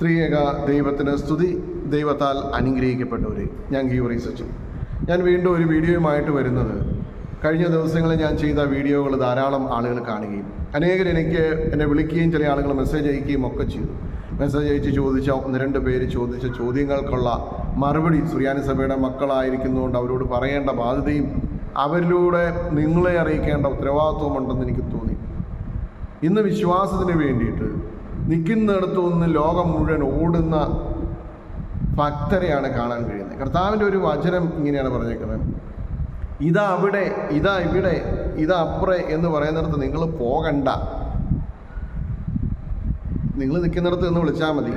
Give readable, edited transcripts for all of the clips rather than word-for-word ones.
ത്രിയേക ദൈവത്തിന് സ്തുതി. ദൈവത്താൽ അനുഗ്രഹിക്കപ്പെട്ടവരെ, ഞാൻ ഗീവറി സച്ചിൻ. ഞാൻ വീണ്ടും ഒരു വീഡിയോയുമായിട്ട് വരുന്നത്, കഴിഞ്ഞ ദിവസങ്ങളിൽ ഞാൻ ചെയ്ത വീഡിയോകൾ ധാരാളം ആളുകൾ കാണുകയും അനേകർ എന്നെ വിളിക്കുകയും ചില ആളുകൾ മെസ്സേജ് അയക്കുകയും ഒക്കെ ചെയ്തു. മെസ്സേജ് അയച്ച് ചോദിച്ച 1-2 പേര് ചോദിച്ച ചോദ്യങ്ങൾക്കുള്ള മറുപടി സുറിയാനി സഭയുടെ മക്കളായിരിക്കുന്നതുകൊണ്ട് അവരോട് പറയേണ്ട ബാധ്യതയും അവരിലൂടെ നിങ്ങളെ അറിയിക്കേണ്ട ഉത്തരവാദിത്വം ഉണ്ടെന്ന് എനിക്ക് തോന്നി. ഇന്ന് വിശ്വാസത്തിന് വേണ്ടിയിട്ട് നിൽക്കുന്നിടത്തു നിന്ന് ലോകം മുഴുവൻ ഓടുന്ന ഭക്തരെയാണ് കാണാൻ കഴിയുന്നത്. കർത്താവിൻ്റെ ഒരു വചനം ഇങ്ങനെയാണ് പറഞ്ഞേക്കുന്നത്: ഇതാ അവിടെ, ഇതാ ഇവിടെ, ഇതാ അപ്പുറേ എന്ന് പറയുന്നിടത്ത് നിങ്ങൾ പോകണ്ട. നിങ്ങൾ നിൽക്കുന്നിടത്ത് നിന്ന് വിളിച്ചാൽ മതി,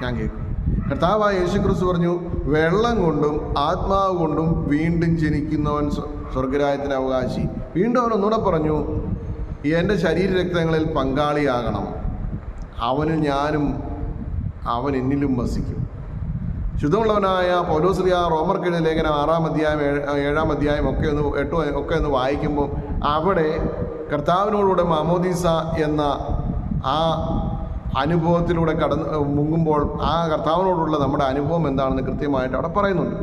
ഞാൻ കേൾക്കും. കർത്താവായ യേശുക്രിസ്തു പറഞ്ഞു, വെള്ളം കൊണ്ടും ആത്മാവ് കൊണ്ടും വീണ്ടും ജനിക്കുന്നവൻ സ്വർഗരാജ്യത്തിന് അവകാശി. വീണ്ടും അവൻ ഒന്നുകൂടെ പറഞ്ഞു, എൻ്റെ ശരീരരക്തങ്ങളിൽ പങ്കാളിയാകണം, അവനും ഞാനും അവൻ എന്നിലും വസിക്കും. ശുദ്ധമുള്ളവനായ പൗലോസ്ലീഹ റോമർക്കെഴുതിയ ലേഖനം 6-ാം അധ്യായം 7-ാം അധ്യായം ഒക്കെ ഒന്ന് വായിക്കുമ്പോൾ അവിടെ കർത്താവിനോടുകൂടെ മാമോദീസ എന്ന ആ അനുഭവത്തിലൂടെ മുങ്ങുമ്പോൾ ആ കർത്താവിനോടുള്ള നമ്മുടെ അനുഭവം എന്താണെന്ന് കൃത്യമായിട്ട് അവിടെ പറയുന്നുണ്ട്.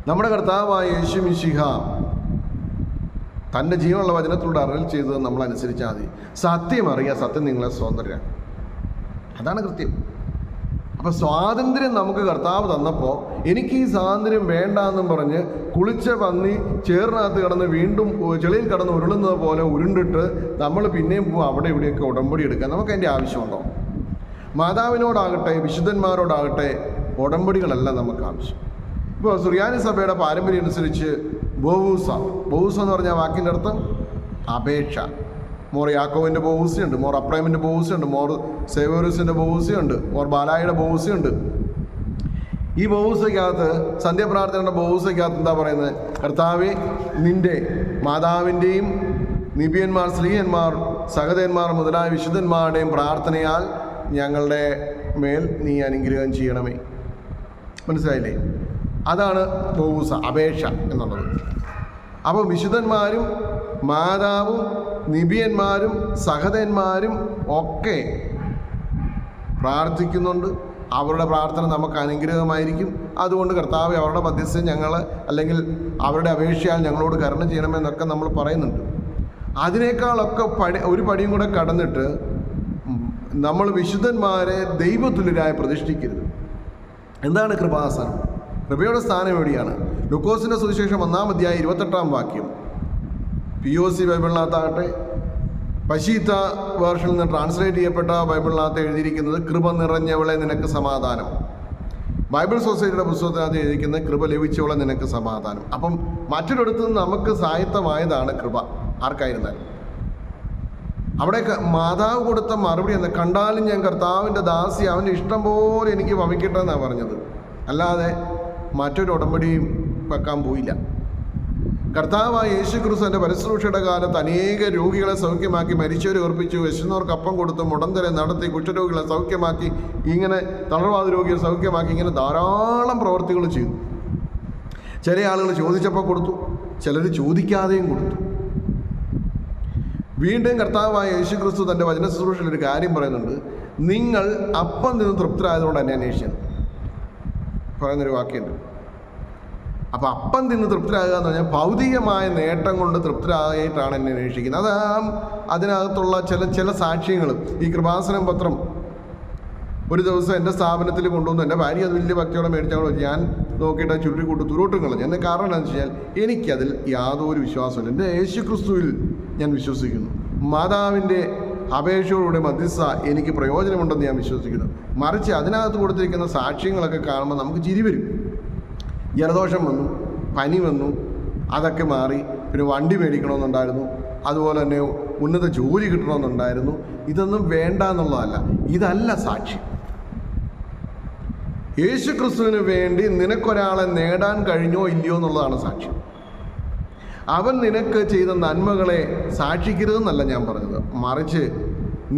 നമ്മുടെ കർത്താവായ യേശു മിശിഹ തൻ്റെ ജീവനുള്ള വചനത്തിലൂടെ അരുളി ചെയ്തത് നമ്മൾ അനുസരിച്ചാൽ മതി. സത്യം അറിയുക, സത്യം നിങ്ങളെ സ്വതന്ത്രരാണ്. അതാണ് കൃത്യം. അപ്പോൾ സ്വാതന്ത്ര്യം നമുക്ക് കർത്താവ് തന്നപ്പോൾ എനിക്ക് ഈ സ്വാതന്ത്ര്യം വേണ്ട എന്നും പറഞ്ഞ് കുളിച്ച പന്നി ചേറിനകത്ത് കിടന്ന് വീണ്ടും ചെളിയിൽ കിടന്ന് ഉരുളുന്നത് പോലെ ഉരുണ്ടിട്ട് നമ്മൾ പിന്നെയും പോകും അവിടെ ഇവിടെയൊക്കെ ഉടമ്പടി എടുക്കാൻ നമുക്ക് അതിൻ്റെ ആവശ്യമുണ്ടോ? മാതാവിനോടാകട്ടെ വിശുദ്ധന്മാരോടാകട്ടെ ഉടമ്പടികളല്ല നമുക്ക് ആവശ്യം. ഇപ്പോൾ സുറിയാനി സഭയുടെ പാരമ്പര്യം അനുസരിച്ച് ബോവൂസ എന്ന് പറഞ്ഞ വാക്കിൻ്റെ അർത്ഥം അപേക്ഷ. മോർ യാക്കോവിൻ്റെ ബോവൂസയുണ്ട്, മോർ അപ്രൈമിൻ്റെ ബോവൂസയുണ്ട്, മോർ സേവോറിസിൻ്റെ ബോവൂസയുണ്ട്, മോർ ബാലായുടെ ബോവൂസയുണ്ട്. ഈ ബോവൂസയ്ക്കകത്ത്, സന്ധ്യാപ്രാർത്ഥനയുടെ ബോവൂസയ്ക്കകത്ത് എന്താ പറയുന്നത്? കർത്താവേ, നിൻ്റെ മാതാവിൻ്റെയും നിബിയന്മാർ, സ്ത്രീയന്മാർ, സഹതന്മാർ മുതലായ വിശുദ്ധന്മാരുടെയും പ്രാർത്ഥനയാൽ ഞങ്ങളുടെ മേൽ നീ അനുഗ്രഹം ചെയ്യണമേ. മനസ്സിലായില്ലേ? അതാണ് ബോവൂസ, അപേക്ഷ എന്നുള്ളത്. അപ്പോൾ വിശുദ്ധന്മാരും മാതാവും നിബിയന്മാരും സഹതന്മാരും ഒക്കെ പ്രാർത്ഥിക്കുന്നുണ്ട്. അവരുടെ പ്രാർത്ഥന നമുക്ക് അനുഗ്രഹമായിരിക്കും. അതുകൊണ്ട് കർത്താവ് അവരുടെ മധ്യസ്ഥം അല്ലെങ്കിൽ അവരുടെ അപേക്ഷയാൽ ഞങ്ങളോട് കരുണ ചെയ്യണമെന്നൊക്കെ നമ്മൾ പറയുന്നുണ്ട്. അതിനേക്കാളൊക്കെ ഒരു പടിയും കൂടെ കടന്നിട്ട് നമ്മൾ വിശുദ്ധന്മാരെ ദൈവതുല്യരായി പ്രതിഷ്ഠിക്കരുത്. എന്താണ് കൃപാസനം? കൃപയുടെ സ്ഥാനം എവിടെയാണ്? ലൂക്കോസിൻ്റെ സുവിശേഷം 1-ാം അധ്യായം 28-ാം വാക്യം. POC ബൈബിളിനകത്താകട്ടെ, പശീത്ത വേർഷനിൽ നിന്ന് ട്രാൻസ്ലേറ്റ് ചെയ്യപ്പെട്ട ബൈബിളിനകത്ത് എഴുതിയിരിക്കുന്നത് കൃപ നിറഞ്ഞവളെ നിനക്ക് സമാധാനം. ബൈബിൾ സൊസൈറ്റിയുടെ പുസ്തകത്തിനകത്ത് എഴുതിയിരിക്കുന്നത് കൃപ ലഭിച്ചവളെ നിനക്ക് സമാധാനം. അപ്പം മറ്റൊരിടത്ത് നിന്ന് നമുക്ക് സാഹിത്യമായതാണ് കൃപ. ആർക്കായിരുന്നാലും അവിടെ മാതാവ് കൊടുത്ത മറുപടി എന്താ? കണ്ടാലും ഞാൻ കർത്താവിൻ്റെ ദാസി, അവൻ്റെ ഇഷ്ടം പോലെ എനിക്ക് ഭവിക്കട്ടെ എന്നാണ് പറഞ്ഞത്. അല്ലാതെ മറ്റൊരു ഉടമ്പടിയും വെക്കാൻ പോയില്ല. കർത്താവായ യേശുക്രിസ്തു എൻ്റെ പരിശുശ്രൂഷയുടെ കാലത്ത് അനേക രോഗികളെ സൗഖ്യമാക്കി, മരിച്ചവരെ ഉറപ്പിച്ചു, വിശന്നവർക്ക് അപ്പം കൊടുത്തു, മുടന്തരെ നടത്തി, കുഷ്ഠരോഗികളെ സൗഖ്യമാക്കി, ഇങ്ങനെ തളർവാദ രോഗികളെ സൗഖ്യമാക്കി, ഇങ്ങനെ ധാരാളം പ്രവർത്തികൾ ചെയ്തു. ചില ആളുകൾ ചോദിച്ചപ്പോൾ കൊടുത്തു, ചിലർ ചോദിക്കാതെയും കൊടുത്തു. വീണ്ടും കർത്താവായ യേശുക്രിസ്തു തൻ്റെ വചന ശുശ്രൂഷയിൽ ഒരു കാര്യം പറയുന്നുണ്ട്: നിങ്ങൾ അപ്പം നിന്ന് തൃപ്തരായതുകൊണ്ട് എന്നെ അന്വേഷിച്ചത് പറയുന്നൊരു വാക്യമുണ്ട്. അപ്പോൾ അപ്പം തിന്ന് തൃപ്തരാകുക എന്ന് പറഞ്ഞാൽ ഭൗതികമായ നേട്ടം കൊണ്ട് തൃപ്തരായിട്ടാണ് എന്നെ അന്വേഷിക്കുന്നത്. അതിനകത്തുള്ള ചില സാക്ഷ്യങ്ങളും ഈ കൃപാസനം പത്രം ഒരു ദിവസം എൻ്റെ സ്ഥാപനത്തിൽ കൊണ്ടുവന്നു. എൻ്റെ ഭാര്യ അത് വലിയ ഭക്തിയോടെ മേടിച്ചാൽ ഞാൻ നോക്കിയിട്ട് ചുരുട്ടിക്കൂട്ട് തുരോട്ടും കളഞ്ഞു. എൻ്റെ കാരണം എന്താണെന്ന് വെച്ച് കഴിഞ്ഞാൽ എനിക്കതിൽ യാതൊരു വിശ്വാസമില്ല. എൻ്റെ യേശുക്രിസ്തുവിൽ ഞാൻ വിശ്വസിക്കുന്നു. മാതാവിൻ്റെ അപേക്ഷയോടുകൂടെ മധ്യസ്ഥ എനിക്ക് പ്രയോജനമുണ്ടെന്ന് ഞാൻ വിശ്വസിക്കുന്നു. മറിച്ച് അതിനകത്ത് കൊടുത്തിരിക്കുന്ന സാക്ഷ്യങ്ങളൊക്കെ കാണുമ്പോൾ നമുക്ക് ചിരി വരും. ജലദോഷം വന്നു, പനി വന്നു, അതൊക്കെ മാറി. പിന്നെ വണ്ടി മേടിക്കണമെന്നുണ്ടായിരുന്നു, അതുപോലെ തന്നെ ഉന്നത ജോലി കിട്ടണമെന്നുണ്ടായിരുന്നു. ഇതൊന്നും വേണ്ട എന്നുള്ളതല്ല, ഇതല്ല സാക്ഷ്യം. യേശുക്രിസ്തുവിന് വേണ്ടി നിനക്കൊരാളെ നേടാൻ കഴിഞ്ഞോ ഇല്ലയോ എന്നുള്ളതാണ് സാക്ഷ്യം. അവൻ നിനക്ക് ചെയ്ത നന്മകളെ സാക്ഷിക്കരുതെന്നല്ല ഞാൻ പറഞ്ഞത്. മറിച്ച്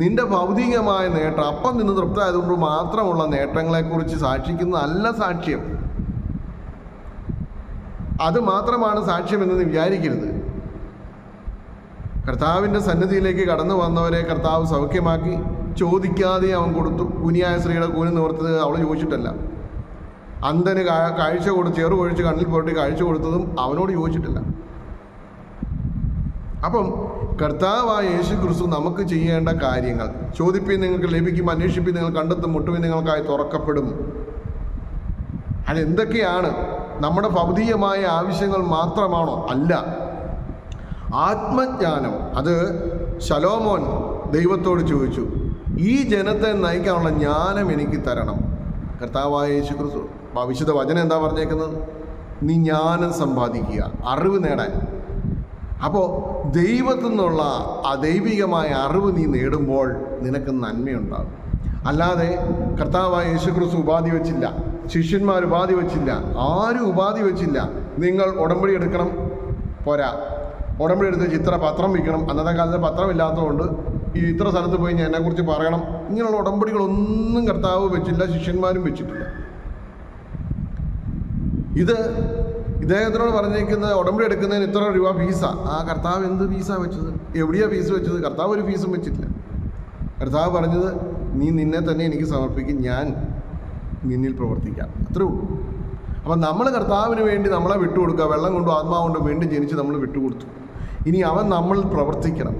നിന്റെ ഭൗതികമായ നേട്ടം, അപ്പം നിന്ന് തൃപ്തമായതുകൊണ്ട് മാത്രമുള്ള നേട്ടങ്ങളെക്കുറിച്ച് സാക്ഷിക്കുന്നതല്ല സാക്ഷ്യം. അത് മാത്രമാണ് സാക്ഷ്യമെന്ന് വിചാരിക്കരുത്. കർത്താവിൻ്റെ സന്നിധിയിലേക്ക് കടന്നു വന്നവരെ കർത്താവ് സൗഖ്യമാക്കി, ചോദിക്കാതെ അവൻ കൊടുത്തു. കുനിയായ സ്ത്രീയുടെ കൂന് നിവർത്തത് അവൾ ചോദിച്ചിട്ടല്ല. അന്ധന് കാഴ്ച കൊടുത്ത് ചെറു ഒഴിച്ച് കണ്ണിൽ പോയിട്ട് കാഴ്ച കൊടുത്തതും അവനോട് ചോദിച്ചിട്ടില്ല. അപ്പം കർത്താവായ യേശു ക്രിസ്തു നമുക്ക് ചെയ്യേണ്ട കാര്യങ്ങൾ, ചോദിപ്പിൻ നിങ്ങൾക്ക് ലഭിക്കും, അന്വേഷിപ്പിൻ നിങ്ങൾ കണ്ടെത്തും, മുട്ടുവിൻ നിങ്ങൾക്കായി തുറക്കപ്പെടും. അതെന്തൊക്കെയാണ്? നമ്മുടെ ഭൗതികമായ ആവശ്യങ്ങൾ മാത്രമാണോ? അല്ല. ആത്മജ്ഞാനം. അത് ശലോമോൻ ദൈവത്തോട് ചോദിച്ചു, ഈ ജനത്തെ നയിക്കാനുള്ള ജ്ഞാനം എനിക്ക് തരണം. കർത്താവായ യേശു ക്രിസ്തു വിശുദ്ധ വചനം എന്താ പറഞ്ഞേക്കുന്നത്? നീ ജ്ഞാനം സമ്പാദിക്കുക, അറിവ് നേടാൻ. അപ്പോൾ ദൈവത്തിൽ നിന്നുള്ള ആ ദൈവികമായ അറിവ് നീ നേടുമ്പോൾ നിനക്ക് നന്മയുണ്ടാകും. അല്ലാതെ കർത്താവായ യേശു ക്രിസ്തു ഉപാധി വെച്ചില്ല, ശിഷ്യന്മാർ ഉപാധി വെച്ചില്ല, ആരും ഉപാധി വെച്ചില്ല. നിങ്ങൾ ഉടമ്പടി എടുക്കണം, പോരാ. ഉടമ്പടി എടുത്ത് ഇത്ര പത്രം വിൽക്കണം. അന്നത്തെ കാലത്ത് പത്രമില്ലാത്തതുകൊണ്ട് ഈ ഇത്ര സ്ഥലത്ത് പോയി ഞാൻ എന്നെക്കുറിച്ച് പറയണം. ഇങ്ങനെയുള്ള ഉടമ്പടികളൊന്നും കർത്താവ് വെച്ചില്ല, ശിഷ്യന്മാരും വെച്ചിട്ടില്ല. ഇത് ഇദ്ദേഹത്തിനോട് പറഞ്ഞേക്കുന്ന ഉടമ്പടി എടുക്കുന്നതിന് ഇത്ര രൂപ ഫീസാ. ആ കർത്താവ് എന്ത് ഫീസാണ് വെച്ചത്? എവിടെയാണ് ഫീസ് വെച്ചത്? കർത്താവ് ഒരു ഫീസും വെച്ചിട്ടില്ല. കർത്താവ് പറഞ്ഞത്, നീ നിന്നെ തന്നെ എനിക്ക് സമർപ്പിക്കും, ഞാൻ നിന്നിൽ പ്രവർത്തിക്കാം. അത്രേ ഉള്ളൂ. അപ്പം നമ്മൾ കർത്താവിന് വേണ്ടി നമ്മളെ വിട്ടുകൊടുക്കുക. വെള്ളം കൊണ്ടും ആത്മാവ് കൊണ്ടും വീണ്ടും ജനിച്ച് നമ്മൾ വിട്ടുകൊടുത്തു. ഇനി അവൻ നമ്മൾ പ്രവർത്തിക്കണം.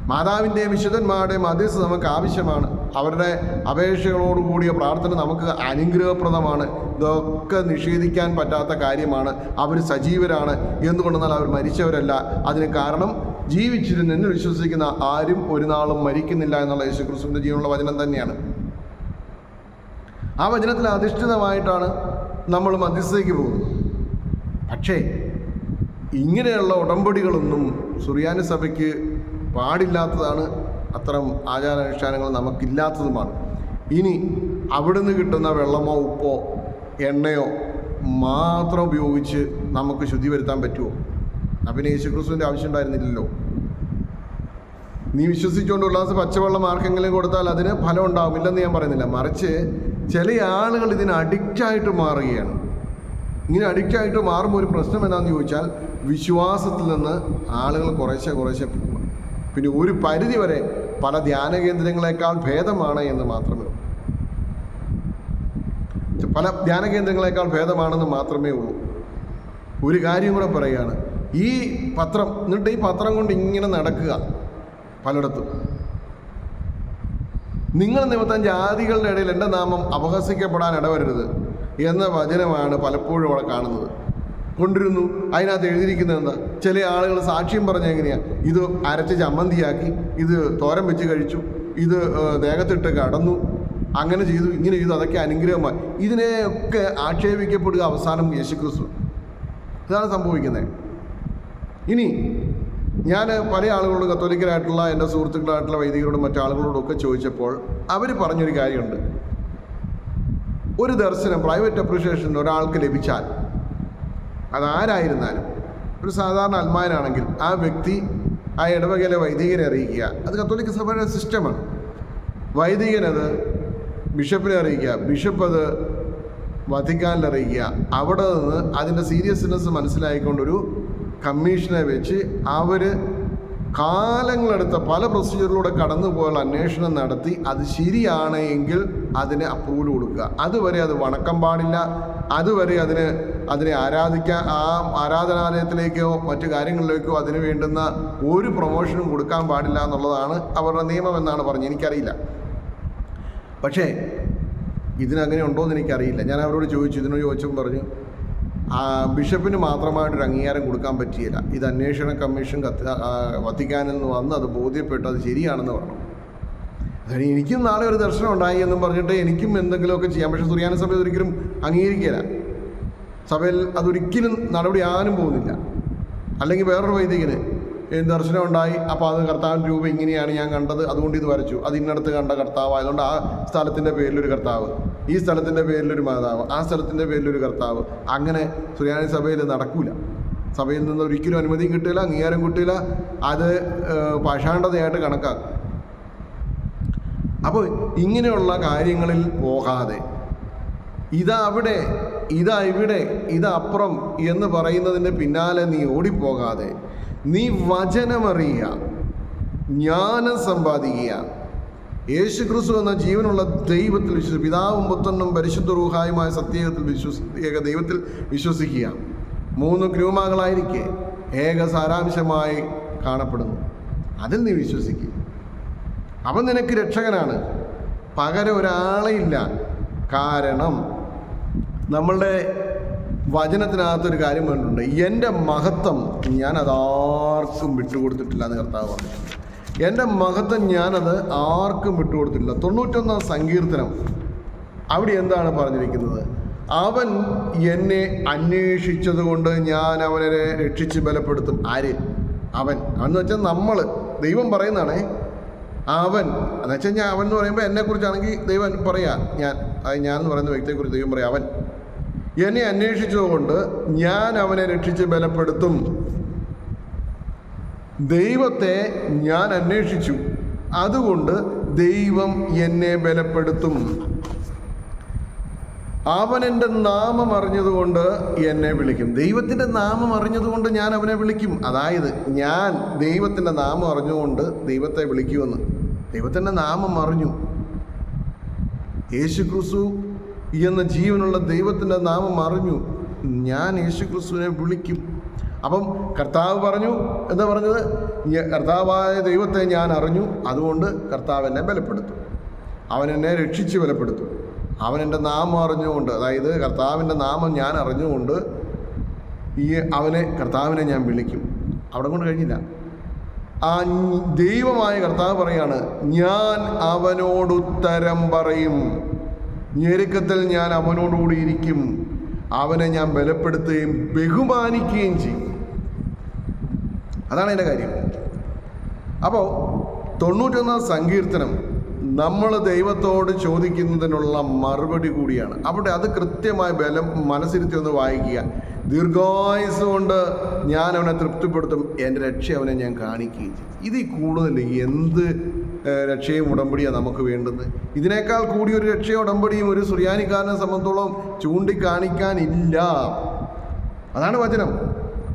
മാതാവിൻ്റെയും വിശുദ്ധന്മാരുടെയും മധ്യസ്ഥത നമുക്ക് ആവശ്യമാണ്. അവരുടെ അപേക്ഷകളോടുകൂടിയ പ്രാർത്ഥന നമുക്ക് അനുഗ്രഹപ്രദമാണ്. ഇതൊക്കെ നിഷേധിക്കാൻ പറ്റാത്ത കാര്യമാണ്. അവർ സജീവരാണ്. എന്തുകൊണ്ടെന്നാൽ അവർ മരിച്ചവരല്ല. അതിന് കാരണം ജീവിച്ചിരുന്ന് എന്ന് വിശ്വസിക്കുന്ന ആരും ഒരു നാളും മരിക്കുന്നില്ല എന്നുള്ള യേശുക്രിസ്തുവിൻ്റെ ജീവനുള്ള വചനം തന്നെയാണ്. ആ വചനത്തിൽ അധിഷ്ഠിതമായിട്ടാണ് നമ്മൾ മധ്യസ്ഥതയ്ക്ക് പോകുന്നത്. പക്ഷേ ഇങ്ങനെയുള്ള ഉടമ്പടികളൊന്നും സുറിയാനി സഭയ്ക്ക് പാടില്ലാത്തതാണ്. അത്തരം ആചാരാനുഷ്ഠാനങ്ങൾ നമുക്കില്ലാത്തതുമാണ്. ഇനി അവിടുന്ന് കിട്ടുന്ന വെള്ളമോ ഉപ്പോ എണ്ണയോ മാത്രം ഉപയോഗിച്ച് നമുക്ക് ശുദ്ധി വരുത്താൻ പറ്റുമോ? അപ്പം യേശുക്രിസ്തുവിൻ്റെ ആവശ്യം ഉണ്ടായിരുന്നില്ലല്ലോ. നീ വിശ്വസിച്ചുകൊണ്ട് ഒരു ഗ്ലാസ് പച്ചവെള്ളം ആർക്കെങ്കിലും കൊടുത്താൽ അതിന് ഫലം ഉണ്ടാവില്ലെന്ന് ഞാൻ പറയുന്നില്ല. മറിച്ച് ചില ആളുകൾ ഇതിന് അഡിക്റ്റായിട്ട് മാറുകയാണ്. ഇങ്ങനെ അഡിക്റ്റായിട്ട് മാറുമ്പോൾ ഒരു പ്രശ്നം എന്താണെന്ന് ചോദിച്ചാൽ, വിശ്വാസത്തിൽ നിന്ന് ആളുകൾ കുറേശ്ശെ പോകും. പിന്നെ ഒരു പരിധി വരെ പല ധ്യാന കേന്ദ്രങ്ങളെക്കാൾ ഭേദമാണ് എന്ന് മാത്രമേ ഉള്ളൂ. പല ധ്യാന കേന്ദ്രങ്ങളെക്കാൾ ഭേദമാണെന്ന് മാത്രമേ ഉള്ളൂ. ഒരു കാര്യം കൂടെ പറയുകയാണ്, ഈ പത്രം എന്നിട്ട് ഈ പത്രം കൊണ്ട് ഇങ്ങനെ നടക്കുക പലയിടത്തും. നിങ്ങൾ നിമിത്തം ജാതികളുടെ ഇടയിൽ എൻ്റെ നാമം അപഹസിക്കപ്പെടാൻ ഇടവരരുത് എന്ന വചനമാണ് പലപ്പോഴും അവിടെ കാണുന്നത്. കൊണ്ടിരുന്നു. അതിനകത്ത് എഴുതിയിരിക്കുന്നത് എന്താ? ചില ആളുകൾ സാക്ഷ്യം പറഞ്ഞ എങ്ങനെയാണ്, ഇത് അരച്ച് ചമ്മന്തിയാക്കി, ഇത് തോരൻ വെച്ച് കഴിച്ചു, ഇത് ദേഹത്തിട്ട് കടന്നു, അങ്ങനെ ചെയ്തു, ഇങ്ങനെ ചെയ്തു, അതൊക്കെ അനുഗ്രഹമായി. ഇതിനെയൊക്കെ ആക്ഷേപിക്കപ്പെടുക അവസാനം യേശുക്രിസ്തു. ഇതാണ് സംഭവിക്കുന്നത്. ഇനി ഞാൻ പല ആളുകളോട്, കത്തോലിക്കരായിട്ടുള്ള എൻ്റെ സുഹൃത്തുക്കളായിട്ടുള്ള വൈദികരോടും മറ്റാളുകളോടും ഒക്കെ ചോദിച്ചപ്പോൾ അവർ പറഞ്ഞൊരു കാര്യമുണ്ട്. ഒരു ദർശനം, പ്രൈവറ്റ് അപ്രിഷിയേഷൻ ഒരാൾക്ക് ലഭിച്ചാൽ, അതാരായിരുന്നാലും, ഒരു സാധാരണ അൽമാനാണെങ്കിൽ ആ വ്യക്തി ആ ഇടവകയിലെ വൈദികനെ അറിയിക്കുക. അത് കത്തോലിക്ക സഭയുടെ സിസ്റ്റമാണ്. വൈദികനത് ബിഷപ്പിനെ അറിയിക്കുക, ബിഷപ്പ് അത് വത്തിക്കാനിൽ അറിയിക്കുക. അവിടെ നിന്ന് അതിൻ്റെ സീരിയസ്നെസ് മനസ്സിലായിക്കൊണ്ടൊരു കമ്മീഷനെ വെച്ച് അവർ കാലങ്ങളെടുത്ത പല പ്രൊസീജിയറിലൂടെ കടന്നുപോയുള്ള അന്വേഷണം നടത്തി അത് ശരിയാണ് എങ്കിൽ അതിന് അപ്രൂവൽ കൊടുക്കുക. അതുവരെ അത് വണക്കം പാടില്ല. അതുവരെ അതിനെ ആരാധിക്കാൻ, ആ ആരാധനാലയത്തിലേക്കോ മറ്റു കാര്യങ്ങളിലേക്കോ അതിന് വേണ്ടുന്ന ഒരു പ്രൊമോഷനും കൊടുക്കാൻ പാടില്ല എന്നുള്ളതാണ് അവരുടെ നിയമം എന്നാണ് പറഞ്ഞത്. എനിക്കറിയില്ല. പക്ഷേ ഇതിനങ്ങനെ ഉണ്ടോ എന്ന് എനിക്കറിയില്ല. ഞാൻ അവരോട് ചോദിച്ചു, ഇതിനോട് ചോദിച്ചപ്പോൾ പറഞ്ഞു, ബിഷപ്പിന് മാത്രമായിട്ടൊരു അംഗീകാരം കൊടുക്കാൻ പറ്റിയില്ല. ഇത് അന്വേഷണ കമ്മീഷൻ വത്തിക്കാനിൽ നിന്ന് വന്ന് അത് ബോധ്യപ്പെട്ടു, അത് ശരിയാണെന്ന് പറഞ്ഞു. അതായത് എനിക്കും നാളെ ഒരു ദർശനം ഉണ്ടായി എന്നും പറഞ്ഞിട്ട് എനിക്കും എന്തെങ്കിലുമൊക്കെ ചെയ്യാം. പക്ഷേ സുറിയാനി സഭ ഒരിക്കലും അംഗീകരിക്കില്ല. സഭയിൽ അതൊരിക്കലും നടപടി ആരും പോകുന്നില്ല. അല്ലെങ്കിൽ വേറൊരു വൈദികന് ദർശനം ഉണ്ടായി, അപ്പോൾ അത് കർത്താവിൻ്റെ രൂപം ഇങ്ങനെയാണ് ഞാൻ കണ്ടത്, അതുകൊണ്ട് ഇത് വരച്ചു, അത് ഇന്നടത്ത് കണ്ട കർത്താവ് ആയതുകൊണ്ട് ആ സ്ഥലത്തിൻ്റെ പേരിലൊരു കർത്താവ്, ഈ സ്ഥലത്തിൻ്റെ പേരിലൊരു മാതാവ്, ആ സ്ഥലത്തിൻ്റെ പേരിലൊരു കർത്താവ്. അങ്ങനെ സുറിയാനി സഭയിൽ നടക്കൂല. സഭയിൽ നിന്ന് ഒരിക്കലും അനുമതിയും കിട്ടില്ല, അംഗീകാരം കിട്ടില്ല. അത് പാഷാണ്ഡതയായിട്ട് കണക്കാക്കും. അപ്പോൾ ഇങ്ങനെയുള്ള കാര്യങ്ങളിൽ പോകാതെ ഇതാ അവിടെ, ഇതാ ഇവിടെ, ഇതാ അപ്പുറം എന്ന് പറയുന്നതിൻ്റെ പിന്നാലെ നീ ഓടിപ്പോകാതെ നീ വചനമറിയുക, ജ്ഞാനം സമ്പാദിക്കുക, യേശു ക്രിസ്തു എന്ന ജീവനുള്ള ദൈവത്തിൽ വിശ്വസിക്കുക. പിതാവും പുത്രനും പരിശുദ്ധ റൂഹായുമായ ഏക ദൈവത്തിൽ വിശ്വസിക്കുക. 3 ഗ്രൂമകളായിരിക്കെ ഏക സാരാംശമായി കാണപ്പെടുന്നു. അതിൽ നീ വിശ്വസിക്കുക. അവൻ നിനക്ക് രക്ഷകനാണ്. പകരം ഒരാളെ ഇല്ല. കാരണം നമ്മളുടെ വചനത്തിനകത്തൊരു കാര്യം പറഞ്ഞിട്ടുണ്ട്, എൻ്റെ മഹത്വം ഞാൻ അതാർക്കും വിട്ടുകൊടുത്തിട്ടില്ല എന്ന് കർത്താവ് പറഞ്ഞിട്ടുണ്ട്. എൻ്റെ മഹത്വം ഞാനത് ആർക്കും വിട്ടുകൊടുത്തിട്ടില്ല. 91 സങ്കീർത്തനം അവിടെ എന്താണ് പറഞ്ഞിരിക്കുന്നത്? അവൻ എന്നെ അന്വേഷിച്ചതുകൊണ്ട് ഞാൻ അവനെ രക്ഷിച്ച് ബലപ്പെടുത്തും. ആര്? അവൻ. എന്ന് വെച്ചാൽ നമ്മൾ, ദൈവം പറയുന്നതാണേ. അവൻ എന്ന് വെച്ചാൽ ഞാൻ, അവൻ എന്ന് പറയുമ്പോൾ എന്നെക്കുറിച്ചാണെങ്കിൽ ദൈവം പറയാ, ഞാൻ എന്ന് പറയുന്ന വ്യക്തിയെക്കുറിച്ച് ദൈവം പറയാം. അവൻ എന്നെ അന്വേഷിച്ചതുകൊണ്ട് ഞാൻ അവനെ രക്ഷിച്ച് ബലപ്പെടുത്തും. ദൈവത്തെ ഞാൻ അന്വേഷിച്ചു, അതുകൊണ്ട് ദൈവം എന്നെ ബലപ്പെടുത്തും. അവൻ എൻ്റെ നാമം അറിഞ്ഞതുകൊണ്ട് എന്നെ വിളിക്കും. ദൈവത്തിൻ്റെ നാമം അറിഞ്ഞതുകൊണ്ട് ഞാൻ അവനെ വിളിക്കും. അതായത് ഞാൻ ദൈവത്തിൻ്റെ നാമം അറിഞ്ഞുകൊണ്ട് ദൈവത്തെ വിളിക്കുമെന്ന്. ദൈവത്തിൻ്റെ നാമം അറിഞ്ഞു. യേശു ക്രിസ്തു എന്ന ജീവനുള്ള ദൈവത്തിൻ്റെ നാമം അറിഞ്ഞു. ഞാൻ യേശു ക്രിസ്തുവിനെ വിളിക്കും. അപ്പം കർത്താവ് പറഞ്ഞു, എന്താ പറഞ്ഞത്? കർത്താവായ ദൈവത്തെ ഞാൻ അറിഞ്ഞു, അതുകൊണ്ട് കർത്താവ് എന്നെ ബലപ്പെടുത്തും. അവൻ എന്നെ രക്ഷിച്ച് ബലപ്പെടുത്തും. അവൻ എൻ്റെ നാമം അറിഞ്ഞുകൊണ്ട്, അതായത് കർത്താവിൻ്റെ നാമം ഞാൻ അറിഞ്ഞുകൊണ്ട് കർത്താവിനെ ഞാൻ വിളിക്കും. അവിടെ കൊണ്ട് കഴിഞ്ഞില്ല. ആ ദൈവമായ കർത്താവ് പറയാണ്, ഞാൻ അവനോട് ഉത്തരം പറയും. ഞെരുക്കത്തിൽ ഞാൻ അവനോടുകൂടി ഇരിക്കും. അവനെ ഞാൻ ബലപ്പെടുത്തുകയും ബഹുമാനിക്കുകയും ചെയ്യും. അതാണ് എൻ്റെ കാര്യം. അപ്പോൾ 91 സങ്കീർത്തനം നമ്മൾ ദൈവത്തോട് ചോദിക്കുന്നതിനുള്ള മറുപടി കൂടിയാണ്. അവിടെ അത് കൃത്യമായ ബലം മനസ്സിരുത്തി ഒന്ന് വായിക്കുക. ദീർഘായുസ് കൊണ്ട് ഞാൻ അവനെ തൃപ്തിപ്പെടുത്തും, എൻ്റെ രക്ഷ അവനെ ഞാൻ കാണിക്കുകയും ചെയ്യും. ഇതിൽ കൂടുതൽ എന്ത് രക്ഷയും ഉടമ്പടിയാണ് നമുക്ക് വേണ്ടത്? ഇതിനേക്കാൾ കൂടിയൊരു രക്ഷയും ഉടമ്പടിയും ഒരു സുറിയാനിക്കാരനെ സംബന്ധിച്ചോളം ചൂണ്ടിക്കാണിക്കാനില്ല. അതാണ് വചനം.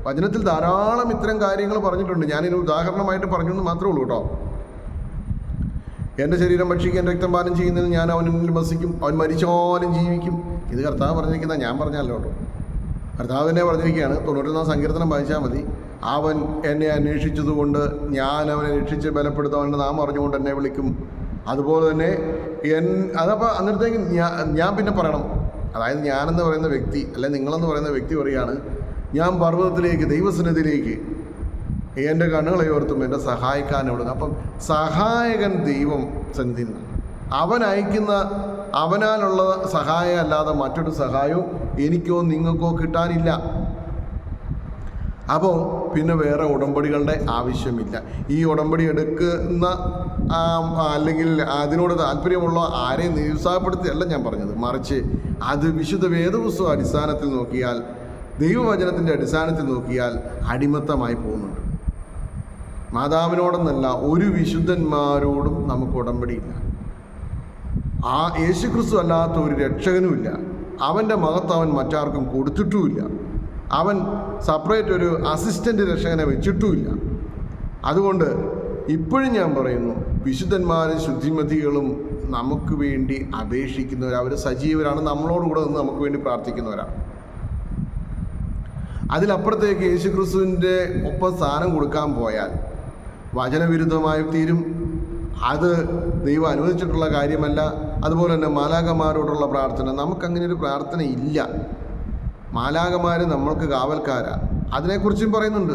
വചനത്തിൽ ധാരാളം ഇത്തരം കാര്യങ്ങൾ പറഞ്ഞിട്ടുണ്ട്. ഞാനൊരു ഉദാഹരണമായിട്ട് പറഞ്ഞെന്ന് മാത്രമേ ഉള്ളൂ കേട്ടോ. എൻ്റെ ശരീരം ഭക്ഷിക്കാൻ രക്തം പാനം ചെയ്യുന്നതിൽ ഞാൻ അവനിൽ വസിക്കും, അവൻ മരിച്ചാലും ജീവിക്കും. ഇത് കർത്താവ് പറഞ്ഞിരിക്കുന്ന, ഞാൻ പറഞ്ഞല്ലോ കേട്ടോ. കർത്താവ് തന്നെ പറഞ്ഞിരിക്കുകയാണ്. 91 സങ്കീർത്തനം വായിച്ചാൽ മതി. അവൻ എന്നെ അന്വേഷിച്ചതുകൊണ്ട് ഞാൻ അവനെ രക്ഷിച്ച് ബലപ്പെടുത്തും. അവൻ്റെ നാമം അറിഞ്ഞുകൊണ്ട് എന്നെ വിളിക്കും. അതുപോലെ തന്നെ അതപ്പോൾ അന്നേരത്തേക്ക് ഞാൻ പിന്നെ പറയണം. അതായത് ഞാനെന്ന് പറയുന്ന വ്യക്തി, അല്ലെ നിങ്ങളെന്ന് പറയുന്ന വ്യക്തി പറയുകയാണ്, ഞാൻ പർവ്വതത്തിലേക്ക്, ദൈവസന്നിധിയിലേക്ക് എൻ്റെ കണ്ണുകളെ ഓർത്തും എന്നെ സഹായിക്കാൻ എവിടെ. അപ്പം സഹായകൻ ദൈവം സന്നിധിയിൽ നിന്നാണ്. അവൻ അയക്കുന്ന, അവനാലുള്ള സഹായം അല്ലാതെ മറ്റൊരു സഹായവും എനിക്കോ നിങ്ങൾക്കോ കിട്ടാനില്ല. അപ്പോൾ പിന്നെ വേറെ ഉടമ്പടികളുടെ ആവശ്യമില്ല. ഈ ഉടമ്പടി എടുക്കുന്ന അല്ലെങ്കിൽ അതിനോട് താല്പര്യമുള്ള ആരെയും നിരുത്സാഹപ്പെടുത്തിയല്ല ഞാൻ പറഞ്ഞത്. മറിച്ച് അത് വിശുദ്ധ വേദപുസ്തക അടിസ്ഥാനത്തിൽ നോക്കിയാൽ, ദൈവവചനത്തിൻ്റെ അടിസ്ഥാനത്തിൽ നോക്കിയാൽ അടിമത്തമായി പോകുന്നുണ്ട്. മാതാവിനോടൊന്നല്ല, ഒരു വിശുദ്ധന്മാരോടും നമുക്ക് ഉടമ്പടിയില്ല. ആ യേശുക്രിസ്തു അല്ലാത്ത ഒരു രക്ഷകനുമില്ല. അവൻ്റെ മഹത്വം അവൻ മറ്റാർക്കും കൊടുത്തിട്ടുമില്ല. അവൻ സെപ്പറേറ്റ് ഒരു അസിസ്റ്റൻ്റ് രക്ഷകനെ വെച്ചിട്ടുമില്ല. അതുകൊണ്ട് ഇപ്പോഴും ഞാൻ പറയുന്നു, വിശുദ്ധന്മാരും ശുദ്ധിമതികളും നമുക്ക് വേണ്ടി അപേക്ഷിക്കുന്നവർ, അവർ സജീവരാണ്, നമ്മളോടുകൂടെ നിന്ന് നമുക്ക് വേണ്ടി പ്രാർത്ഥിക്കുന്നവരാണ്. അതിലപ്പുറത്തേക്ക് യേശുക്രിസ്തുവിൻ്റെ ഒപ്പം സ്ഥാനം കൊടുക്കാൻ പോയാൽ വചനവിരുദ്ധമായി തീരും. അത് ദൈവം അനുവദിച്ചിട്ടുള്ള കാര്യമല്ല. അതുപോലെ തന്നെ മാലാഖമാരോടുള്ള പ്രാർത്ഥന, നമുക്കങ്ങനെ ഒരു പ്രാർത്ഥന ഇല്ല. മാലാഖമാർ നമ്മൾക്ക് കാവൽക്കാരാ. അതിനെക്കുറിച്ചും പറയുന്നുണ്ട്.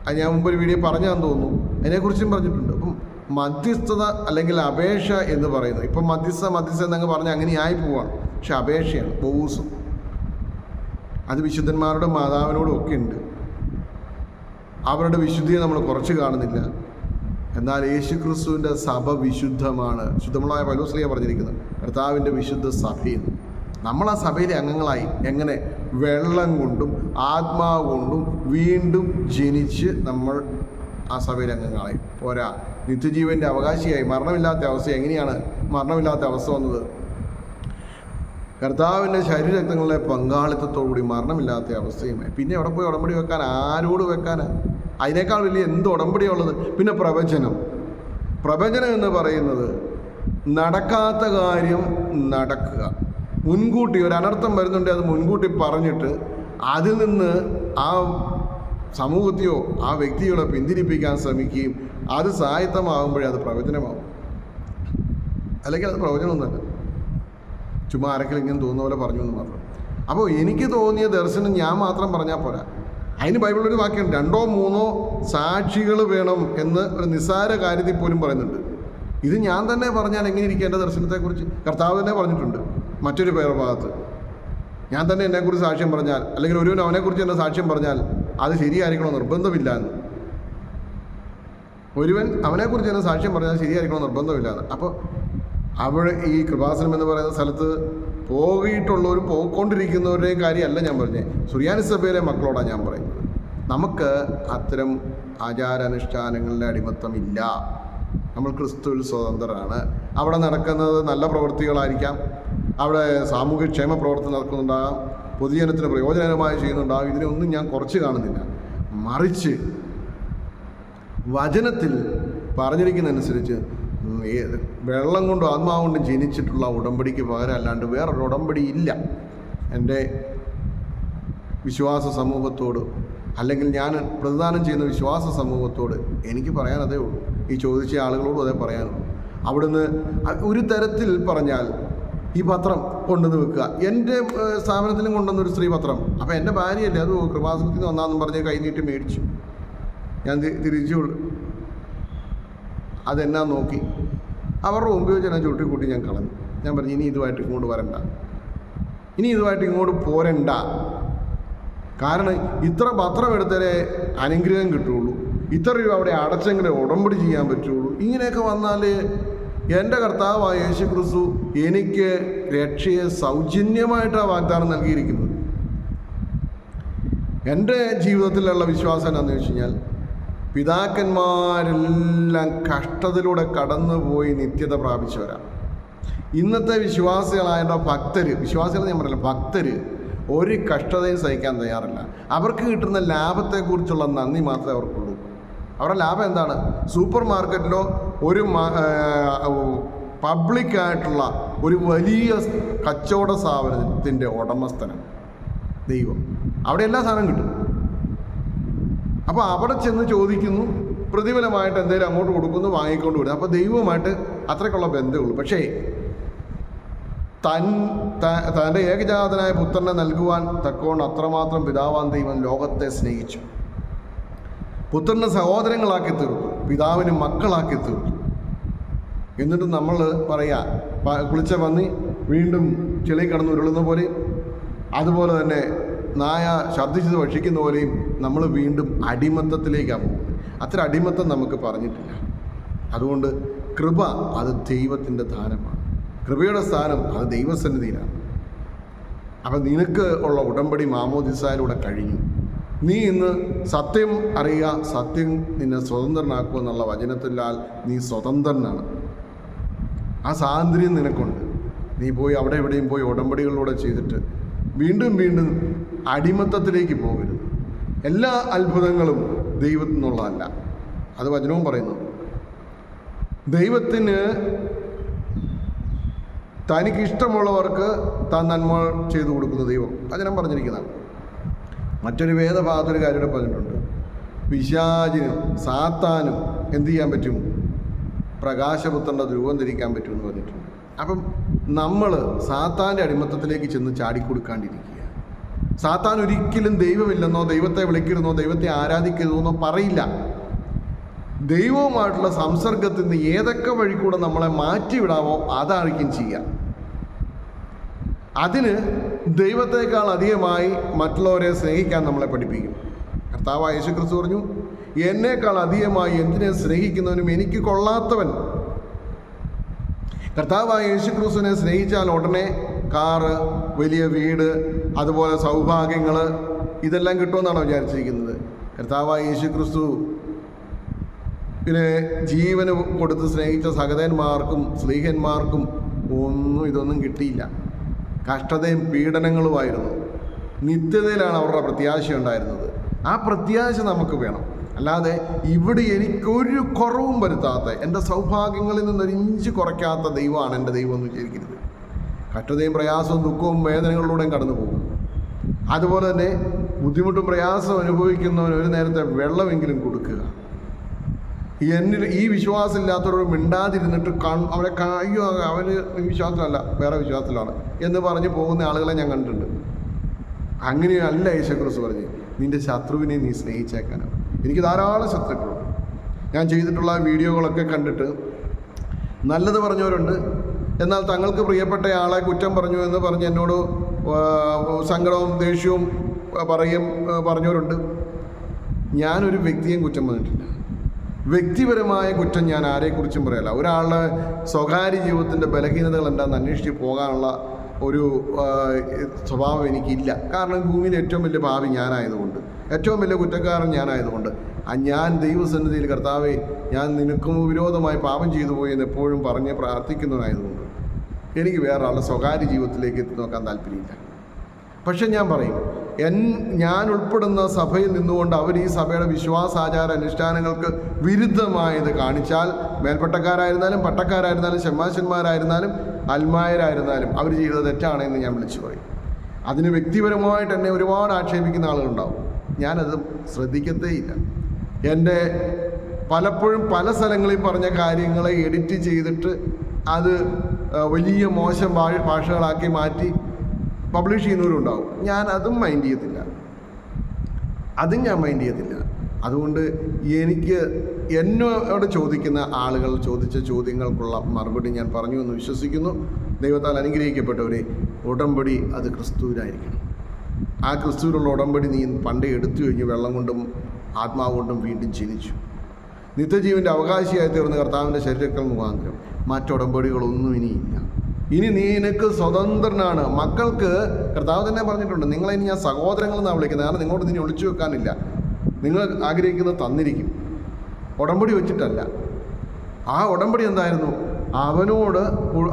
അത് ഞാൻ മുമ്പൊരു വീഡിയോ പറഞ്ഞാന്ന് തോന്നുന്നു, അതിനെക്കുറിച്ചും പറഞ്ഞിട്ടുണ്ട്. അപ്പം മധ്യസ്ഥത അല്ലെങ്കിൽ അപേക്ഷ എന്ന് പറയുന്നത്, ഇപ്പം മധ്യസ്ഥ എന്നങ്ങ് പറഞ്ഞാൽ അങ്ങനെ ആയി പോവാണ്. പക്ഷെ അപേക്ഷയാണ്, ബോസും. അത് വിശുദ്ധന്മാരുടെ മാതാവിനോടും ഒക്കെ ഉണ്ട്. അവരുടെ വിശുദ്ധിയെ നമ്മൾ കുറച്ച് കാണുന്നില്ല. എന്നാൽ യേശുക്രിസ്തുവിൻ്റെ സഭ വിശുദ്ധമാണ്. ശുദ്ധമുള്ളായ പൗലോസ്ലീഹ പറഞ്ഞിരിക്കുന്നത് കർത്താവിൻ്റെ വിശുദ്ധ സഭയിൽ നമ്മൾ ആ സഭയിലെ അംഗങ്ങളായി. എങ്ങനെ? വെള്ളം കൊണ്ടും ആത്മാവ് കൊണ്ടും വീണ്ടും ജനിച്ച് നമ്മൾ ആ സഭയിലെ അംഗങ്ങളായി. പോരാ, നിത്യജീവൻ്റെ അവകാശിയായി. മരണമില്ലാത്ത അവസ്ഥ. എങ്ങനെയാണ് മരണമില്ലാത്ത അവസ്ഥ വന്നത്? കർത്താവിൻ്റെ ശരീരരക്തങ്ങളുടെ പങ്കാളിത്തത്തോടുകൂടി മരണമില്ലാത്ത അവസ്ഥയുമായി. പിന്നെ അവിടെ പോയി ഉടമ്പടി വെക്കാൻ? ആരോട് വെക്കാൻ? അതിനേക്കാൾ വലിയ എന്ത് ഉടമ്പടിയുള്ളത്? പിന്നെ പ്രവചനം. പ്രവചനം എന്ന് പറയുന്നത് നടക്കാത്ത കാര്യം നടക്കുക, മുൻകൂട്ടി ഒരു അനർത്ഥം വരുന്നുണ്ടെങ്കിൽ അത് മുൻകൂട്ടി പറഞ്ഞിട്ട് അതിൽ നിന്ന് ആ സമൂഹത്തെയോ ആ വ്യക്തികളെ പിന്തിരിപ്പിക്കാൻ ശ്രമിക്കുകയും അത് സായത്തമാകുമ്പോഴേ അത് പ്രവചനമാകും. അല്ലെങ്കിൽ അത് പ്രവചനമൊന്നുമല്ല, ചുമ്മാ ആരെങ്കിലും ഇങ്ങനെ തോന്നുന്ന പോലെ പറഞ്ഞു എന്ന് മാത്രം. അപ്പോൾ എനിക്ക് തോന്നിയ ദർശനം ഞാൻ മാത്രം പറഞ്ഞാൽ പോരാ. അതിന് ബൈബിളിലൊരു വാക്യമുണ്ട്, 2 or 3 സാക്ഷികൾ വേണം എന്ന് ഒരു നിസ്സാര കാര്യത്തിൽ പോലും പറയുന്നുണ്ട്. ഇത് ഞാൻ തന്നെ പറഞ്ഞാൽ എങ്ങനെ ഇരിക്കും? എൻ്റെ ദർശനത്തെക്കുറിച്ച് കർത്താവ് തന്നെ പറഞ്ഞിട്ടുണ്ട് മറ്റൊരു ഭാഗത്ത്. ഞാൻ തന്നെ എന്നെക്കുറിച്ച് സാക്ഷ്യം പറഞ്ഞാൽ, അല്ലെങ്കിൽ ഒരുവൻ അവനെക്കുറിച്ച് തന്നെ സാക്ഷ്യം പറഞ്ഞാൽ അത് ശരിയായിരിക്കണോ നിർബന്ധമില്ല എന്ന്. ഒരുവൻ അവനെക്കുറിച്ച് തന്നെ സാക്ഷ്യം പറഞ്ഞാൽ ശരിയായിരിക്കണോ നിർബന്ധമില്ല എന്ന്. അപ്പോൾ അവിടെ ഈ കൃപാസനം എന്ന് പറയുന്ന സ്ഥലത്ത് പോയിട്ടുള്ളവരും പോയിക്കൊണ്ടിരിക്കുന്നവരുടെയും കാര്യമല്ല ഞാൻ പറഞ്ഞത്, സുറിയാനി സഭയിലെ മക്കളോടാണ് ഞാൻ പറയുന്നത്. നമുക്ക് അത്തരം ആചാരാനുഷ്ഠാനങ്ങളുടെ അടിമത്തമില്ല. നമ്മൾ ക്രിസ്തുവിൽ സ്വതന്ത്രരാണ്. അവിടെ നടക്കുന്നത് നല്ല പ്രവൃത്തികളായിരിക്കാം, അവിടെ സാമൂഹ്യക്ഷേമ പ്രവർത്തനം നടക്കുന്നുണ്ടാകാം, പൊതുജനത്തിന് പ്രയോജനകരമായി ചെയ്യുന്നുണ്ടാകും. ഇതിനൊന്നും ഞാൻ കുറച്ച് കാണുന്നില്ല. മറിച്ച് വചനത്തിൽ പറഞ്ഞിരിക്കുന്നതനുസരിച്ച് വെള്ളം കൊണ്ടും ആത്മാവ് കൊണ്ടും ജനിച്ചിട്ടുള്ള ഉടമ്പടിക്ക് പകരം അല്ലാണ്ട് വേറൊരു ഉടമ്പടി ഇല്ല. എൻ്റെ വിശ്വാസ സമൂഹത്തോട്, അല്ലെങ്കിൽ ഞാൻ പ്രതിദാനം ചെയ്യുന്ന വിശ്വാസ സമൂഹത്തോട് എനിക്ക് പറയാനതേ ഉള്ളൂ. ഈ ചോദിച്ച ആളുകളോടും അതേ പറയാനുള്ളൂ. അവിടുന്ന് ഒരു തരത്തിൽ പറഞ്ഞാൽ ഈ പത്രം കൊണ്ടുവന്ന് വെക്കുക. എൻ്റെ സ്ഥാപനത്തിലും കൊണ്ടുവന്നൊരു സ്ത്രീ പത്രം, അപ്പോൾ എൻ്റെ ഭാര്യയല്ലേ അത് കൃപാസനത്തിൽ നിന്ന് വന്നാന്നും പറഞ്ഞ് കൈനീട്ടി മേടിച്ചു. ഞാൻ തിരിച്ചു അതെന്നാ നോക്കി അവരുടെ മുമ്പ് വെച്ച് എന്നെ ചുട്ടിക്കൂട്ടി ഞാൻ കളഞ്ഞു. ഞാൻ പറഞ്ഞു, ഇനി ഇതുമായിട്ട് ഇങ്ങോട്ട് വരണ്ട, ഇനി ഇതുമായിട്ട് ഇങ്ങോട്ട് പോരണ്ട. കാരണം ഇത്ര പത്രം എടുത്താലേ അനുഗ്രഹം കിട്ടുള്ളൂ, ഇത്ര രൂപ അവിടെ അടച്ചെങ്കിലേ ഉടമ്പടി ചെയ്യാൻ പറ്റുള്ളൂ. ഇങ്ങനെയൊക്കെ വന്നാൽ എൻ്റെ കർത്താവായ യേശു ക്രിസ്തു എനിക്ക് രക്ഷയെ സൗജന്യമായിട്ടാണ് വാഗ്ദാനം നൽകിയിരിക്കുന്നത്. എൻ്റെ ജീവിതത്തിലുള്ള വിശ്വാസം എന്താണെന്ന് വെച്ച് കഴിഞ്ഞാൽ, പിതാക്കന്മാരെല്ലാം കഷ്ടതയിലൂടെ കടന്നുപോയി നിത്യത പ്രാപിച്ചവരാണ്. ഇന്നത്തെ വിശ്വാസികളായ വിശ്വാസികൾ ഞാൻ പറയില്ല, ഭക്തർ ഒരു കഷ്ടതയും സഹിക്കാൻ തയ്യാറില്ല. അവർക്ക് കിട്ടുന്ന ലാഭത്തെക്കുറിച്ചുള്ള നന്ദി മാത്രമേ അവർക്കുള്ളൂ. അവരുടെ ലാഭം എന്താണ്? സൂപ്പർ മാർക്കറ്റിലോ ഒരു പബ്ലിക്കായിട്ടുള്ള ഒരു വലിയ കച്ചവട സ്ഥാപനത്തിൻ്റെ ഉടമസ്ഥനാണ് ദൈവം. അവിടെ എല്ലാ സാധനവും കിട്ടും. അപ്പോൾ അവിടെ ചെന്ന് ചോദിക്കുന്നു, പ്രതിഫലമായിട്ട് എന്തെങ്കിലും അങ്ങോട്ട് കൊടുക്കുന്നു, വാങ്ങിക്കൊണ്ട് വിടുന്നു. അപ്പോൾ ദൈവവുമായിട്ട് അത്രയ്ക്കുള്ള ബന്ധമുള്ളൂ. പക്ഷേ തൻ്റെ ഏകജാതനായ പുത്രനെ നൽകുവാൻ തക്കവണ്ണം അത്രമാത്രം പിതാവാൻ ദൈവം ലോകത്തെ സ്നേഹിച്ചു. പുത്രനെ സഹോദരങ്ങളാക്കി തീർത്തു, പിതാവിന് മക്കളാക്കി തീർത്തു. എന്നിട്ട് നമ്മൾ പറയാ കുളിച്ച പന്നി വീണ്ടും ചെളി കടന്ന് ഉരുളുന്ന പോലെയും, അതുപോലെ തന്നെ നായ ഛർദ്ദിച്ചത് ഭക്ഷിക്കുന്ന പോലെയും നമ്മൾ വീണ്ടും അടിമത്തത്തിലേക്കാണ് പോകുന്നത്. അത്ര അടിമത്തം നമുക്ക് പറഞ്ഞിട്ടില്ല. അതുകൊണ്ട് കൃപ അത് ദൈവത്തിൻ്റെ ദാനമാണ്. കൃപയുടെ സ്ഥാനം അത് ദൈവസന്നിധിയിലാണ്. അപ്പം നിനക്ക് ഉള്ള ഉടമ്പടി മാമോദിസായിലൂടെ കഴിഞ്ഞു. നീ ഇന്ന് സത്യം അറിയുക, സത്യം നിന്നെ സ്വതന്ത്രനാക്കുക എന്നുള്ള വചനത്തിലാൽ നീ സ്വതന്ത്രനാണ്. ആ സ്വാതന്ത്ര്യം നിനക്കുണ്ട്. നീ പോയി അവിടെ എവിടെയും പോയി ഉടമ്പടികളിലൂടെ ചെയ്തിട്ട് വീണ്ടും വീണ്ടും അടിമത്തത്തിലേക്ക് പോകരുത്. എല്ലാ അത്ഭുതങ്ങളും ദൈവത്തിൽ നിന്നുള്ളതല്ല, അത് വചനവും പറയുന്നു. ദൈവത്തിന് തനിക്കിഷ്ടമുള്ളവർക്ക് താൻ നന്മ ചെയ്തു കൊടുക്കുന്ന ദൈവം വചനം പറഞ്ഞിരിക്കുന്നതാണ്. മറ്റൊരു വേദഭാഗത്തൊരു കാര്യം പറഞ്ഞിട്ടുണ്ട്, പിശാചിനും സാത്താനും എന്ത് ചെയ്യാൻ പറ്റും? പ്രകാശപുത്രൻ്റെ ധ്രുവം ധരിക്കാൻ പറ്റുമെന്ന് പറഞ്ഞിട്ടുണ്ട്. അപ്പം നമ്മൾ സാത്താൻ്റെ അടിമത്തത്തിലേക്ക് ചെന്ന് ചാടിക്കൊടുക്കാണ്ടിരിക്കുക. സാത്താൻ ഒരിക്കലും ദൈവമില്ലെന്നോ ദൈവത്തെ വിളിക്കരുതെന്നോ ദൈവത്തെ ആരാധിക്കരുതെന്നോ പറയില്ല. ദൈവവുമായിട്ടുള്ള സംസർഗത്തിൽ നിന്ന് ഏതൊക്കെ വഴി കൂടെ നമ്മളെ മാറ്റിവിടാമോ അതായിരിക്കും ചെയ്യുക. അതിന് ദൈവത്തെക്കാൾ അധികമായി മറ്റുള്ളവരെ സ്നേഹിക്കാൻ നമ്മളെ പഠിപ്പിക്കും. കർത്താവായ യേശു ക്രിസ്തു പറഞ്ഞു, എന്നേക്കാൾ അധികമായി എന്തിനെ സ്നേഹിക്കുന്നവനും എനിക്ക് കൊള്ളാത്തവൻ. കർത്താവായ യേശു ക്രിസ്തുവിനെ സ്നേഹിച്ചാൽ ഉടനെ കാറ്, വലിയ വീട്, അതുപോലെ സൗഭാഗ്യങ്ങൾ ഇതെല്ലാം കിട്ടുമെന്നാണ് വിചാരിച്ചിരിക്കുന്നത്. കർത്താവായ യേശു ക്രിസ്തു പിന്നെ ജീവന് കൊടുത്ത് സ്നേഹിച്ച സഹോദരന്മാർക്കും സ്ലീഹന്മാർക്കും ഇതൊന്നും കിട്ടിയില്ല. കഷ്ടതയും പീഡനങ്ങളുമായിരുന്നു. നിത്യതയിലാണ് അവരുടെ പ്രത്യാശ ഉണ്ടായിരുന്നത്. ആ പ്രത്യാശ നമുക്ക് വേണം. അല്ലാതെ ഇവിടെ എനിക്കൊരു കുറവും വരുത്താത്ത, എൻ്റെ സൗഭാഗ്യങ്ങളിൽ നിന്നൊരു ഇഞ്ച് കുറയ്ക്കാത്ത ദൈവമാണ് എൻ്റെ ദൈവം എന്ന് വിചാരിക്കരുത്. കഷ്ടതയും പ്രയാസവും ദുഃഖവും വേദനകളിലൂടെയും കടന്നു പോകും. അതുപോലെ തന്നെ ബുദ്ധിമുട്ടും പ്രയാസവും അനുഭവിക്കുന്നവന് ഒരു നേരത്തെ വെള്ളമെങ്കിലും കൊടുക്കുക. എന്നിൽ ഈ വിശ്വാസമില്ലാത്തവരോട് മിണ്ടാതിരുന്നിട്ട് അവരെ അയ്യോ അവന് ഈ വിശ്വാസമല്ല വേറെ വിശ്വാസത്തിലാണ് എന്ന് പറഞ്ഞ് പോകുന്ന ആളുകളെ ഞാൻ കണ്ടിട്ടുണ്ട്. അങ്ങനെയല്ല യേശുക്രിസ്തു പറഞ്ഞ്, നിൻ്റെ ശത്രുവിനെ നീ സ്നേഹിച്ചേക്കാനാണ്. എനിക്ക് ധാരാളം ശത്രുക്കളുണ്ട്. ഞാൻ ചെയ്തിട്ടുള്ള വീഡിയോകളൊക്കെ കണ്ടിട്ട് നല്ലത് പറഞ്ഞവരുണ്ട്, എന്നാൽ തങ്ങൾക്ക് പ്രിയപ്പെട്ട ആളെ കുറ്റം പറഞ്ഞു എന്ന് പറഞ്ഞ് എന്നോട് സങ്കടവും ദേഷ്യവും പറഞ്ഞവരുണ്ട്. ഞാനൊരു വ്യക്തിയെയും കുറ്റം പറഞ്ഞിട്ടില്ല. വ്യക്തിപരമായ കുറ്റം ഞാൻ ആരെക്കുറിച്ചും പറയല്ല. ഒരാളുടെ സ്വകാര്യ ജീവിതത്തിൻ്റെ ബലഹീനതകൾ എന്താണെന്ന് അന്വേഷിച്ച് പോകാനുള്ള ഒരു സ്വഭാവം എനിക്കില്ല. കാരണം ഭൂമിയിൽ ഏറ്റവും വലിയ പാപി ഞാനായതുകൊണ്ട്, ഏറ്റവും വലിയ കുറ്റക്കാരൻ ഞാനായതുകൊണ്ട്, ഞാൻ ദൈവസന്നിധിയിൽ കർത്താവേ ഞാൻ നിനക്കും വിരോധമായി പാപം ചെയ്തു പോയി എന്ന് എപ്പോഴും പറഞ്ഞ് പ്രാർത്ഥിക്കുന്നവനായതുകൊണ്ട് എനിക്ക് വേറെ ആളുടെ സ്വകാര്യ ജീവിതത്തിലേക്ക് എത്തി നോക്കാൻ താല്പര്യമില്ല. പക്ഷെ ഞാൻ പറയും, ഞാൻ ഉൾപ്പെടുന്ന സഭയിൽ നിന്നുകൊണ്ട് അവർ ഈ സഭയുടെ വിശ്വാസാചാര അനുഷ്ഠാനങ്ങൾക്ക് വിരുദ്ധമായത് കാണിച്ചാൽ, മേൽപ്പട്ടക്കാരായിരുന്നാലും പട്ടക്കാരായിരുന്നാലും ഷമ്മാശന്മാരായിരുന്നാലും അൽമായരായിരുന്നാലും അവർ ചെയ്തത് തെറ്റാണെന്ന് ഞാൻ വിളിച്ചു പറയും. അതിന് വ്യക്തിപരമായിട്ട് എന്നെ ഒരുപാട് ആക്ഷേപിക്കുന്ന ആളുകളുണ്ടാവും. ഞാനത് ശ്രദ്ധിക്കത്തേയില്ല. എൻ്റെ പലപ്പോഴും പല സ്ഥലങ്ങളിൽ പറഞ്ഞ കാര്യങ്ങളെ എഡിറ്റ് ചെയ്തിട്ട് അത് വലിയ മോശം ഭാഷകളാക്കി മാറ്റി പബ്ലിഷ് ചെയ്യുന്നവരുണ്ടാവും. ഞാൻ അതും മൈൻഡ് ചെയ്യത്തില്ല. അതുകൊണ്ട് എനിക്ക് എന്നോട് ചോദിക്കുന്ന ആളുകൾ ചോദിച്ച ചോദ്യങ്ങൾക്കുള്ള മറുപടി ഞാൻ പറഞ്ഞു എന്ന് വിശ്വസിക്കുന്നു. ദൈവത്താൽ അനുഗ്രഹിക്കപ്പെട്ടവരെ, ഉടമ്പടി അത് ക്രിസ്തുവിനായിരിക്കണം. ആ ക്രിസ്തുവിനുള്ള ഉടമ്പടി നീ പണ്ടേ എടുത്തു കഴിഞ്ഞ് വെള്ളം കൊണ്ടും ആത്മാവ് കൊണ്ടും വീണ്ടും ജനിച്ചു. നിത്യജീവൻ്റെ അവകാശിയായി തീർന്ന കർത്താവിൻ്റെ ശരീരങ്ങൾ മുഖാന്തരം മറ്റുടമ്പടികളൊന്നും ഇനിയില്ല. ഇനി നിനക്ക് സ്വതന്ത്രനാണ്. മക്കൾക്ക് കർത്താവ് തന്നെ പറഞ്ഞിട്ടുണ്ട്, നിങ്ങളെ ഇനി ഞാൻ സഹോദരങ്ങളെന്നാണ് വിളിക്കുന്നത്. കാരണം നിങ്ങളോട് ഇനി ഒളിച്ചു വെക്കാനില്ല. നിങ്ങൾ ആഗ്രഹിക്കുന്നത് തന്നിരിക്കും. ഉടമ്പടി വെച്ചിട്ടല്ല. ആ ഉടമ്പടി എന്തായിരുന്നു? അവനോട്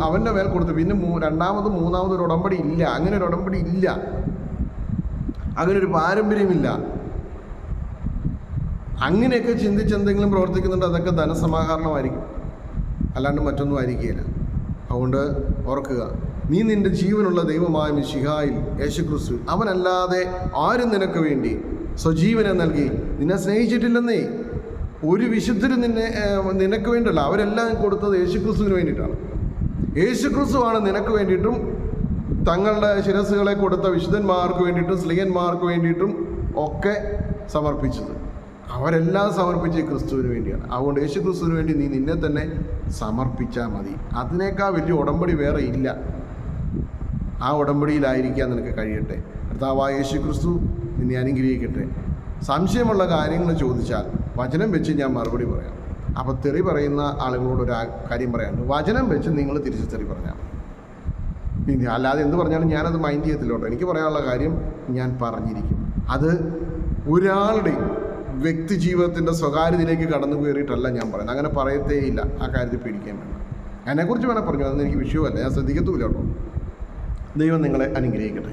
അവൻ്റെ മേൽ കൊടുത്തു. പിന്നെ രണ്ടാമതും മൂന്നാമതൊരു ഉടമ്പടി ഇല്ല. അങ്ങനെ ഒരു ഉടമ്പടി ഇല്ല. അങ്ങനെ ഒരു പാരമ്പര്യമില്ല. അങ്ങനെയൊക്കെ ചിന്തിച്ച് എന്തെങ്കിലും പ്രവർത്തിക്കുന്നുണ്ട്, അതൊക്കെ ധനസമാഹരണമായിരിക്കും, അല്ലാണ്ട് മറ്റൊന്നും ആയിരിക്കുകയില്ല. അതുകൊണ്ട് ഓർക്കുക, നീ നിൻ്റെ ജീവനുള്ള ദൈവമായ മിശിഹായിൽ യേശുക്രിസ്തു, അവനല്ലാതെ ആരും നിനക്ക് വേണ്ടി സ്വജീവനെ നൽകി നിന്നെ സ്നേഹിച്ചിട്ടില്ലെന്നേ. ഒരു വിശുദ്ധരും നിനക്ക് വേണ്ടിയല്ല, അവരെല്ലാം കൊടുത്തത് യേശുക്രിസ്തുവിന് വേണ്ടിയിട്ടാണ്. യേശുക്രിസ്തുവാണ് നിനക്ക് വേണ്ടിയിട്ടും തങ്ങളുടെ ശിരസ്സുകളെ കൊടുത്ത വിശുദ്ധന്മാർക്ക് വേണ്ടിയിട്ടും സ്ലീഹന്മാർക്ക് വേണ്ടിയിട്ടും ഒക്കെ സമർപ്പിച്ചത്. അവരെല്ലാം സമർപ്പിച്ച് ക്രിസ്തുവിന് വേണ്ടിയാണ്. അതുകൊണ്ട് യേശു ക്രിസ്തുവിന് വേണ്ടി നീ നിന്നെ തന്നെ സമർപ്പിച്ചാൽ മതി. അതിനേക്കാൾ വലിയ ഉടമ്പടി വേറെ ഇല്ല. ആ ഉടമ്പടിയിലായിരിക്കാൻ നിനക്ക് കഴിയട്ടെ. കർത്താവായ യേശു ക്രിസ്തു നിന്നെ അനുഗ്രഹിക്കട്ടെ. സംശയമുള്ള കാര്യങ്ങൾ ചോദിച്ചാൽ വചനം വെച്ച് ഞാൻ മറുപടി പറയാം. അപ്പോൾ തെറി പറയുന്ന ആളുകളോട് ഒരു കാര്യം പറയാനുണ്ട്, വചനം വെച്ച് നിങ്ങൾ തിരിച്ച് തെറി പറഞ്ഞാൽ. അല്ലാതെ എന്ത് പറഞ്ഞാലും ഞാനത് മൈൻഡ് ചെയ്യത്തില്ല കേട്ടോ. എനിക്ക് പറയാനുള്ള കാര്യം ഞാൻ പറഞ്ഞിരിക്കും. അത് ഒരാളുടെയും വ്യക്തി ജീവിതത്തിൻ്റെ സ്വകാര്യതയിലേക്ക് കടന്നു കയറിയിട്ടല്ല ഞാൻ പറയുന്നത്. അങ്ങനെ പറയത്തേയില്ല. ആ കാര്യത്തിൽ പേടിക്കാൻ വേണ്ട. അതിനെക്കുറിച്ച് വേണേൽ പറഞ്ഞു, അതൊന്നും എനിക്ക് വിഷയമല്ല, ഞാൻ ശ്രദ്ധിക്കത്തുമില്ല കേട്ടോ. ദൈവം നിങ്ങളെ അനുഗ്രഹിക്കട്ടെ.